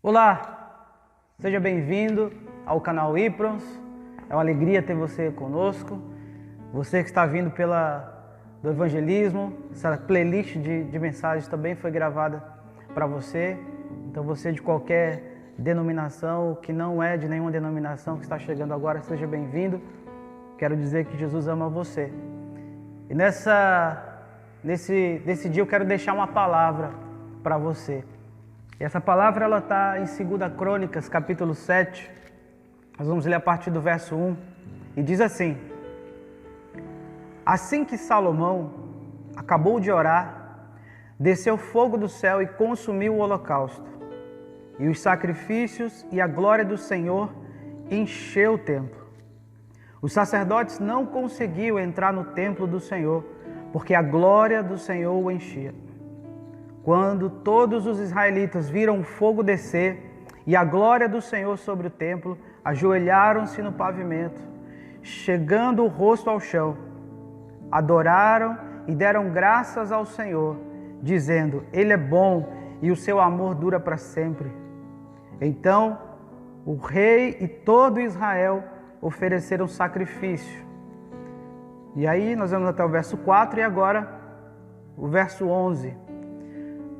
Olá, seja bem-vindo ao canal Iprons. É uma alegria ter você conosco. Você que está vindo do evangelismo, essa playlist de mensagens também foi gravada para você. Então você de qualquer denominação, que não é de nenhuma denominação, que está chegando agora, seja bem-vindo. Quero dizer que Jesus ama você. E nesse dia eu quero deixar uma palavra para você. E essa palavra ela está em 2 Crônicas, capítulo 7. Nós vamos ler a partir do verso 1. E diz assim: Assim que Salomão acabou de orar, desceu fogo do céu e consumiu o holocausto. E os sacrifícios e a glória do Senhor encheu o templo. Os sacerdotes não conseguiam entrar no templo do Senhor, porque a glória do Senhor o enchia. Quando todos os israelitas viram o fogo descer e a glória do Senhor sobre o templo, ajoelharam-se no pavimento, chegando o rosto ao chão. Adoraram e deram graças ao Senhor, dizendo: Ele é bom e o seu amor dura para sempre. Então o rei e todo Israel ofereceram sacrifício. E aí nós vamos até o verso 4 e agora o verso 11.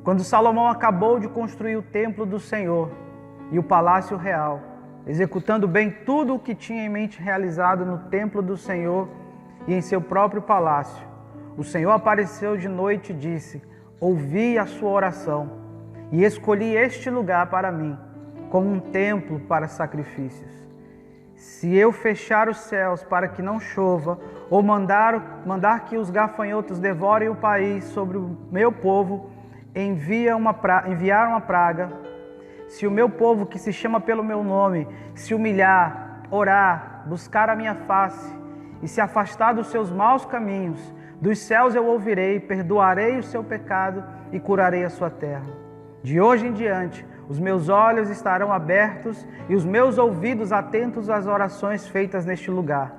Quando Salomão acabou de construir o templo do Senhor e o palácio real, executando bem tudo o que tinha em mente realizado no templo do Senhor e em seu próprio palácio, o Senhor apareceu de noite e disse: Ouvi a sua oração e escolhi este lugar para mim, como um templo para sacrifícios. Se eu fechar os céus para que não chova, ou mandar que os gafanhotos devorem o país sobre o meu povo, enviar uma praga, se o meu povo que se chama pelo meu nome se humilhar, orar, buscar a minha face e se afastar dos seus maus caminhos, dos céus eu ouvirei, perdoarei o seu pecado e curarei a sua terra. De hoje em diante, os meus olhos estarão abertos e os meus ouvidos atentos às orações feitas neste lugar.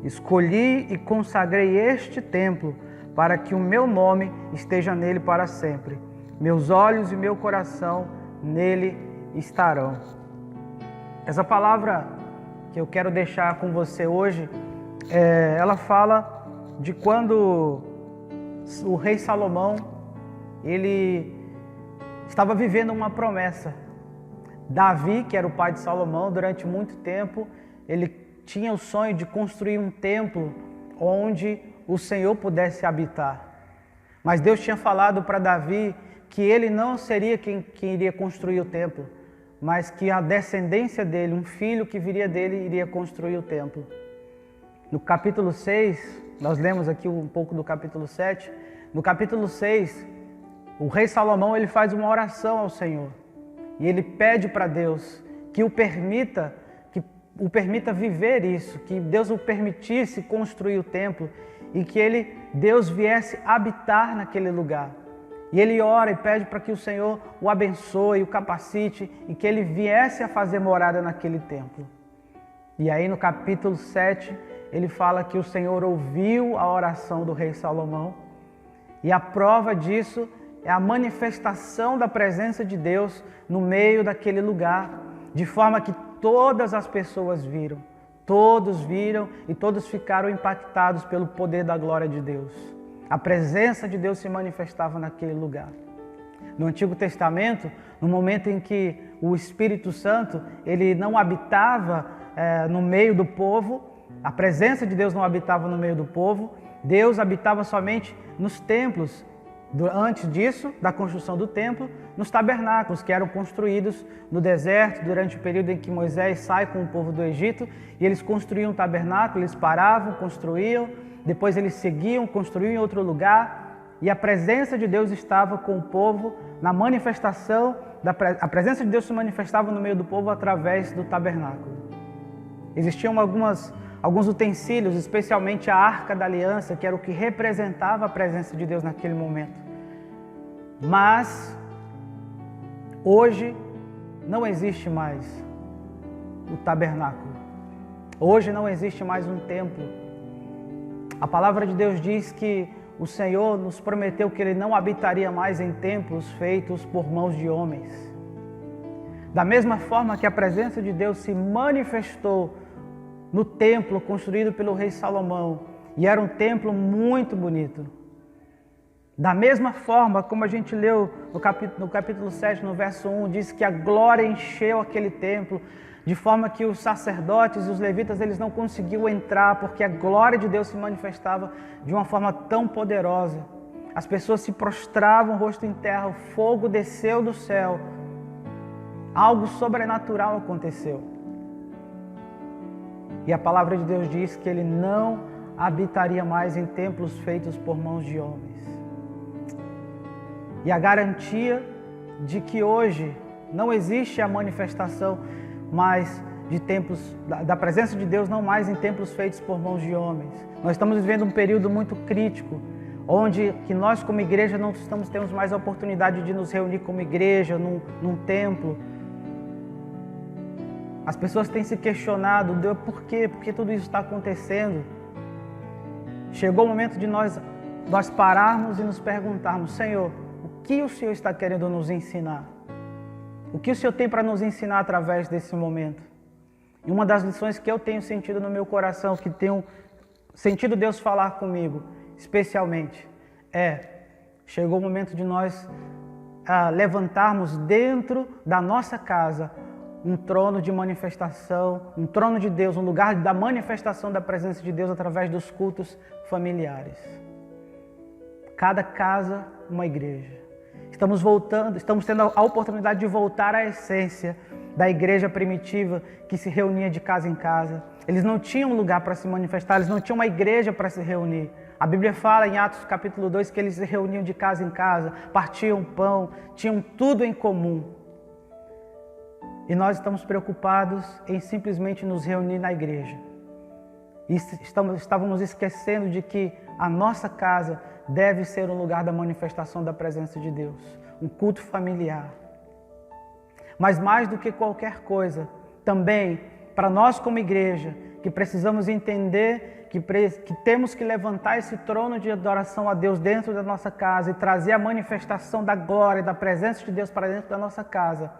Escolhi e consagrei este templo para que o meu nome esteja nele para sempre. Meus olhos e meu coração nele estarão. Essa palavra que eu quero deixar com você hoje, ela fala de quando o rei Salomão, ele estava vivendo uma promessa. Davi, que era o pai de Salomão, durante muito tempo, ele tinha o sonho de construir um templo onde o Senhor pudesse habitar. Mas Deus tinha falado para Davi que ele não seria quem iria construir o templo, mas que a descendência dele, um filho que viria dele, iria construir o templo. No capítulo 6, nós lemos aqui um pouco do capítulo 7, no capítulo 6, o rei Salomão ele faz uma oração ao Senhor, e ele pede para Deus que o permita viver isso, que Deus o permitisse construir o templo, e que Deus viesse habitar naquele lugar. E ele ora e pede para que o Senhor o abençoe, o capacite e que ele viesse a fazer morada naquele templo. E aí no capítulo 7, ele fala que o Senhor ouviu a oração do rei Salomão, e a prova disso é a manifestação da presença de Deus no meio daquele lugar, de forma que todas as pessoas viram. Todos viram e todos ficaram impactados pelo poder da glória de Deus. A presença de Deus se manifestava naquele lugar. No Antigo Testamento, no momento em que o Espírito Santo ele não habitava no meio do povo, a presença de Deus não habitava no meio do povo, Deus habitava somente nos templos. Antes disso, da construção do templo, nos tabernáculos que eram construídos no deserto durante o período em que Moisés sai com o povo do Egito, e eles construíam um tabernáculo, eles paravam, construíam, depois eles seguiam, construíam em outro lugar, e a presença de Deus estava com o povo na manifestação, a presença de Deus se manifestava no meio do povo através do tabernáculo. Existiam alguns utensílios, especialmente a Arca da Aliança, que era o que representava a presença de Deus naquele momento. Mas hoje não existe mais o tabernáculo. Hoje não existe mais um templo. A palavra de Deus diz que o Senhor nos prometeu que Ele não habitaria mais em templos feitos por mãos de homens. Da mesma forma que a presença de Deus se manifestou no templo construído pelo rei Salomão, e era um templo muito bonito. Da mesma forma como a gente leu no capítulo 7, no verso 1, diz que a glória encheu aquele templo, de forma que os sacerdotes e os levitas eles não conseguiam entrar, porque a glória de Deus se manifestava de uma forma tão poderosa. As pessoas se prostravam, rosto em terra, o fogo desceu do céu, algo sobrenatural aconteceu. E a palavra de Deus diz que Ele não habitaria mais em templos feitos por mãos de homens. E a garantia de que hoje não existe a manifestação mais de templos, da presença de Deus não mais em templos feitos por mãos de homens. Nós estamos vivendo um período muito crítico, onde que nós como igreja não temos mais a oportunidade de nos reunir como igreja, num templo. As pessoas têm se questionado, Deus, por quê? Por que tudo isso está acontecendo? Chegou o momento de nós pararmos e nos perguntarmos, Senhor, o que o Senhor está querendo nos ensinar? O que o Senhor tem para nos ensinar através desse momento? E uma das lições que eu tenho sentido no meu coração, que tenho sentido Deus falar comigo, especialmente, chegou o momento de nós levantarmos dentro da nossa casa um trono de manifestação, um trono de Deus, um lugar da manifestação da presença de Deus através dos cultos familiares. Cada casa, uma igreja. Estamos tendo a oportunidade de voltar à essência da igreja primitiva que se reunia de casa em casa. Eles não tinham lugar para se manifestar, eles não tinham uma igreja para se reunir. A Bíblia fala em Atos capítulo 2 que eles se reuniam de casa em casa, partiam pão, tinham tudo em comum. E nós estamos preocupados em simplesmente nos reunir na igreja. E estávamos esquecendo de que a nossa casa deve ser um lugar da manifestação da presença de Deus, um culto familiar. Mas mais do que qualquer coisa, também para nós como igreja, que precisamos entender que temos que levantar esse trono de adoração a Deus dentro da nossa casa e trazer a manifestação da glória, da presença de Deus para dentro da nossa casa.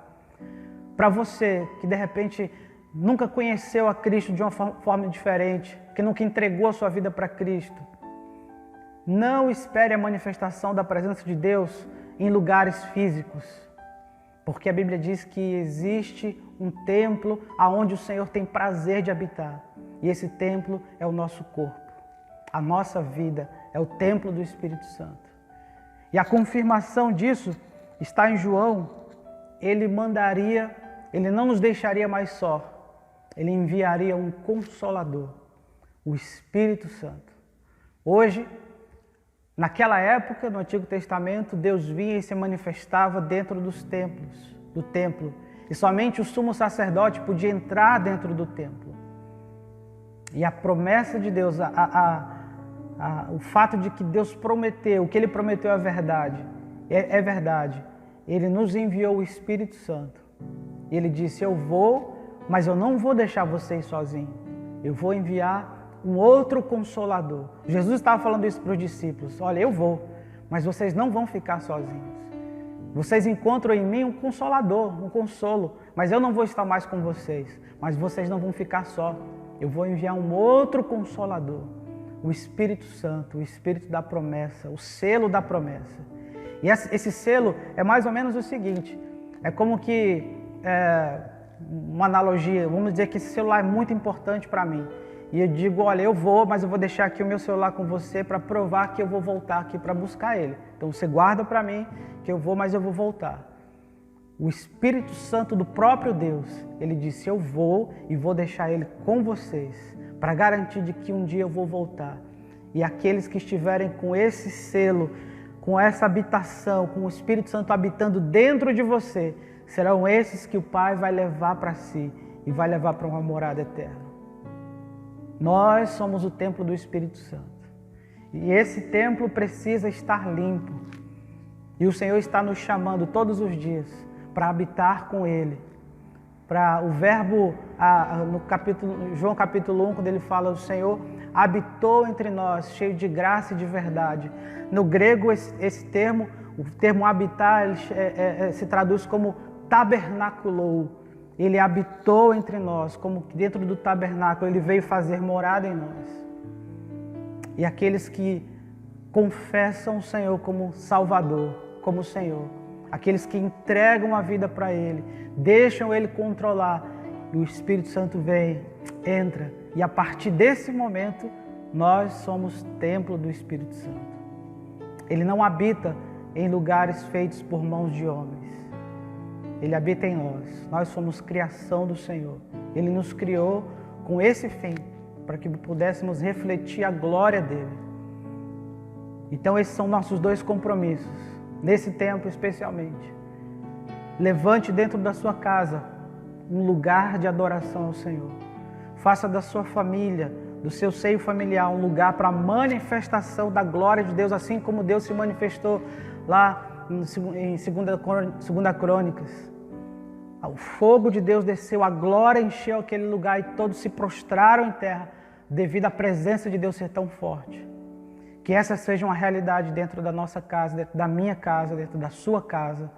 Para você que de repente nunca conheceu a Cristo de uma forma diferente, que nunca entregou a sua vida para Cristo, não espere a manifestação da presença de Deus em lugares físicos, porque a Bíblia diz que existe um templo aonde o Senhor tem prazer de habitar, e esse templo é o nosso corpo. A nossa vida é o templo do Espírito Santo. E a confirmação disso está em João. Ele não nos deixaria mais só. Ele enviaria um Consolador, o Espírito Santo. Hoje, naquela época, no Antigo Testamento, Deus vinha e se manifestava dentro do templo. E somente o sumo sacerdote podia entrar dentro do templo. E a promessa de Deus, o fato de que Deus prometeu, o que Ele prometeu é verdade. É verdade. Ele nos enviou o Espírito Santo. E Ele disse, eu vou, mas eu não vou deixar vocês sozinhos. Eu vou enviar um outro Consolador. Jesus estava falando isso para os discípulos. Olha, eu vou, mas vocês não vão ficar sozinhos. Vocês encontram em mim um Consolador, um consolo. Mas eu não vou estar mais com vocês. Mas vocês não vão ficar só. Eu vou enviar um outro Consolador. O Espírito Santo, o Espírito da promessa, o selo da promessa. E esse selo é mais ou menos o seguinte, é como que, uma analogia, vamos dizer que esse celular é muito importante para mim. E eu digo, olha, eu vou, mas eu vou deixar aqui o meu celular com você para provar que eu vou voltar aqui para buscar ele. Então você guarda para mim que eu vou, mas eu vou voltar. O Espírito Santo do próprio Deus, ele disse, eu vou e vou deixar ele com vocês, para garantir de que um dia eu vou voltar. E aqueles que estiverem com esse selo, com essa habitação, com o Espírito Santo habitando dentro de você, serão esses que o Pai vai levar para si e vai levar para uma morada eterna. Nós somos o templo do Espírito Santo. E esse templo precisa estar limpo. E o Senhor está nos chamando todos os dias para habitar com Ele. Para o verbo, no João capítulo 1, quando ele fala, o Senhor habitou entre nós, cheio de graça e de verdade. No grego, esse termo, o termo habitar, se traduz como tabernaculou, Ele habitou entre nós, como que dentro do tabernáculo Ele veio fazer morada em nós. E aqueles que confessam o Senhor como Salvador, como Senhor, aqueles que entregam a vida para Ele, deixam Ele controlar, e o Espírito Santo vem, entra, e a partir desse momento, nós somos templo do Espírito Santo. Ele não habita em lugares feitos por mãos de homens. Ele habita em nós. Nós somos criação do Senhor. Ele nos criou com esse fim, para que pudéssemos refletir a glória dele. Então esses são nossos dois compromissos, nesse tempo especialmente. Levante dentro da sua casa um lugar de adoração ao Senhor. Faça da sua família, do seu seio familiar, um lugar para a manifestação da glória de Deus, assim como Deus se manifestou lá em 2 Crônicas. O fogo de Deus desceu, a glória encheu aquele lugar e todos se prostraram em terra devido à presença de Deus ser tão forte. Que essa seja uma realidade dentro da nossa casa, dentro da minha casa, dentro da sua casa.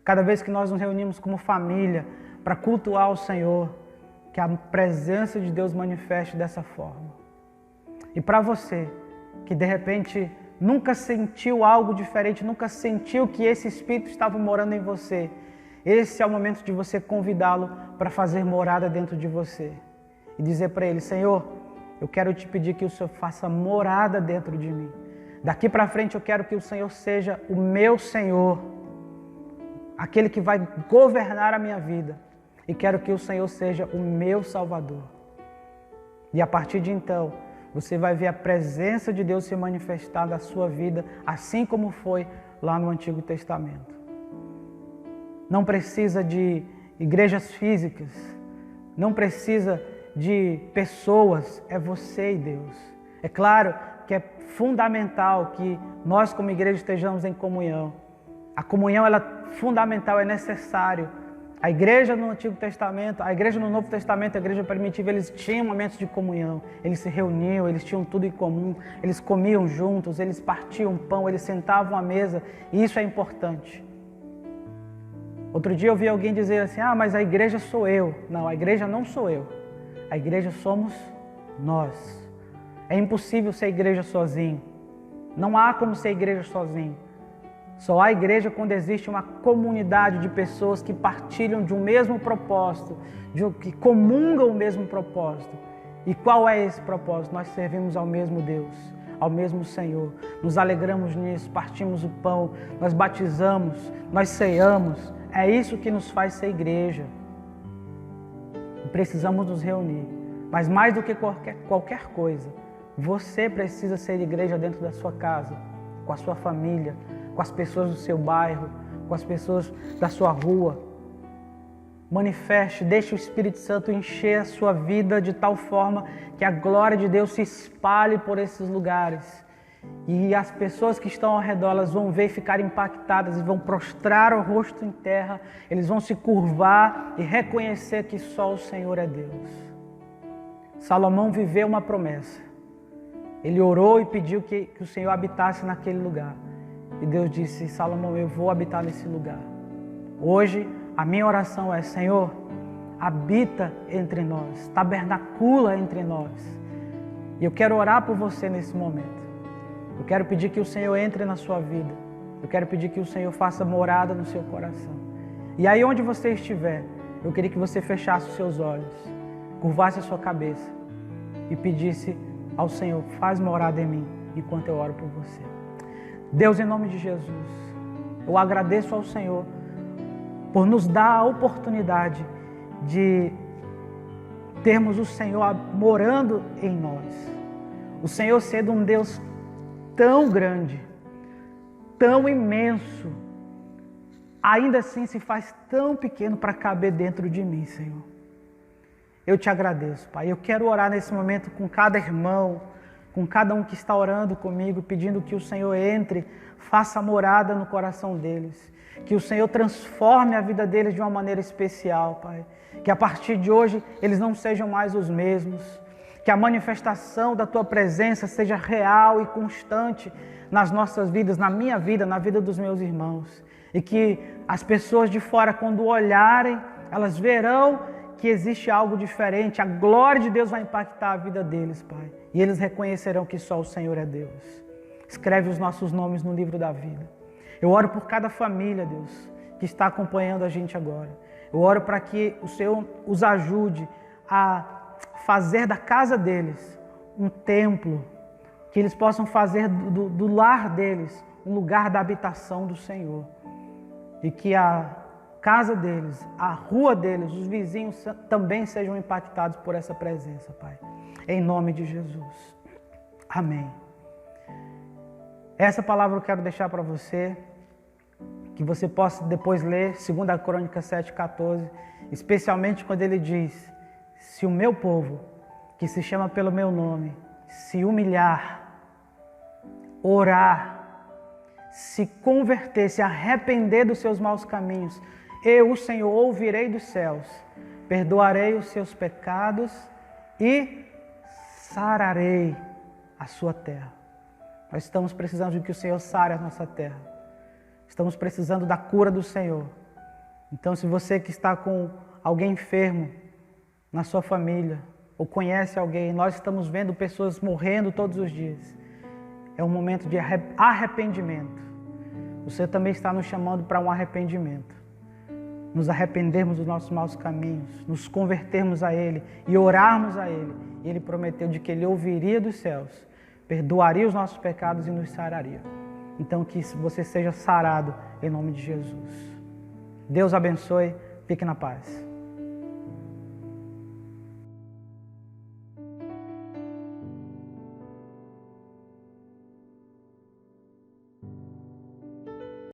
Cada vez que nós nos reunimos como família para cultuar o Senhor, que a presença de Deus manifeste dessa forma. E para você, que de repente nunca sentiu algo diferente, nunca sentiu que esse Espírito estava morando em você, esse é o momento de você convidá-lo para fazer morada dentro de você. E dizer para ele: Senhor, eu quero te pedir que o Senhor faça morada dentro de mim. Daqui para frente eu quero que o Senhor seja o meu Senhor, aquele que vai governar a minha vida. E quero que o Senhor seja o meu Salvador. E a partir de então, você vai ver a presença de Deus se manifestar na sua vida, assim como foi lá no Antigo Testamento. Não precisa de igrejas físicas, não precisa de pessoas, é você e Deus. É claro que é fundamental que nós como igreja estejamos em comunhão. A comunhão ela é fundamental, é necessário. A igreja no Antigo Testamento, a igreja no Novo Testamento, a igreja primitiva, eles tinham momentos de comunhão, eles se reuniam, eles tinham tudo em comum, eles comiam juntos, eles partiam pão, eles sentavam à mesa, e isso é importante. Outro dia eu vi alguém dizer assim: mas a igreja sou eu. Não, a igreja não sou eu, a igreja somos nós. É impossível ser igreja sozinho, não há como ser igreja sozinho. Só há igreja quando existe uma comunidade de pessoas que partilham de um mesmo propósito, que comungam o mesmo propósito. E qual é esse propósito? Nós servimos ao mesmo Deus, ao mesmo Senhor. Nos alegramos nisso, partimos o pão, nós batizamos, nós ceamos. É isso que nos faz ser igreja. Precisamos nos reunir. Mas mais do que qualquer coisa, você precisa ser igreja dentro da sua casa, com a sua família, com as pessoas do seu bairro, com as pessoas da sua rua. Manifeste, deixe o Espírito Santo encher a sua vida de tal forma que a glória de Deus se espalhe por esses lugares. E as pessoas que estão ao redor, elas vão ver e ficar impactadas e vão prostrar o rosto em terra, eles vão se curvar e reconhecer que só o Senhor é Deus. Salomão viveu uma promessa. Ele orou e pediu que o Senhor habitasse naquele lugar. E Deus disse: Salomão, eu vou habitar nesse lugar. Hoje, a minha oração é: Senhor, habita entre nós, tabernacula entre nós. E eu quero orar por você nesse momento. Eu quero pedir que o Senhor entre na sua vida. Eu quero pedir que o Senhor faça morada no seu coração. E aí onde você estiver, eu queria que você fechasse os seus olhos, curvasse a sua cabeça e pedisse ao Senhor: faz morada em mim enquanto eu oro por você. Deus, em nome de Jesus, eu agradeço ao Senhor por nos dar a oportunidade de termos o Senhor morando em nós. O Senhor sendo um Deus tão grande, tão imenso, ainda assim se faz tão pequeno para caber dentro de mim, Senhor. Eu te agradeço, Pai. Eu quero orar nesse momento com cada irmão, com cada um que está orando comigo, pedindo que o Senhor entre, faça morada no coração deles, que o Senhor transforme a vida deles de uma maneira especial, Pai. Que a partir de hoje eles não sejam mais os mesmos, que a manifestação da Tua presença seja real e constante nas nossas vidas, na minha vida, na vida dos meus irmãos. E que as pessoas de fora, quando olharem, elas verão que existe algo diferente. A glória de Deus vai impactar a vida deles, Pai. E eles reconhecerão que só o Senhor é Deus. Escreve os nossos nomes no livro da vida. Eu oro por cada família, Deus, que está acompanhando a gente agora. Eu oro para que o Senhor os ajude a fazer da casa deles um templo, que eles possam fazer do lar deles um lugar da habitação do Senhor. E que a casa deles, a rua deles, os vizinhos também sejam impactados por essa presença, Pai. Em nome de Jesus. Amém. Essa palavra eu quero deixar para você, que você possa depois ler 2 Crônicas 7,14, especialmente quando ele diz: se o meu povo, que se chama pelo meu nome, se humilhar, orar, se converter, se arrepender dos seus maus caminhos, eu, o Senhor, ouvirei dos céus, perdoarei os seus pecados e sararei a sua terra. Nós estamos precisando de que o Senhor sare a nossa terra. Estamos precisando da cura do Senhor. Então, se você que está com alguém enfermo na sua família, ou conhece alguém, nós estamos vendo pessoas morrendo todos os dias. É um momento de arrependimento. O Senhor também está nos chamando para um arrependimento. Nos arrependermos dos nossos maus caminhos, nos convertermos a Ele e orarmos a Ele. E Ele prometeu de que Ele ouviria dos céus, perdoaria os nossos pecados e nos sararia. Então que você seja sarado em nome de Jesus. Deus abençoe, fique na paz.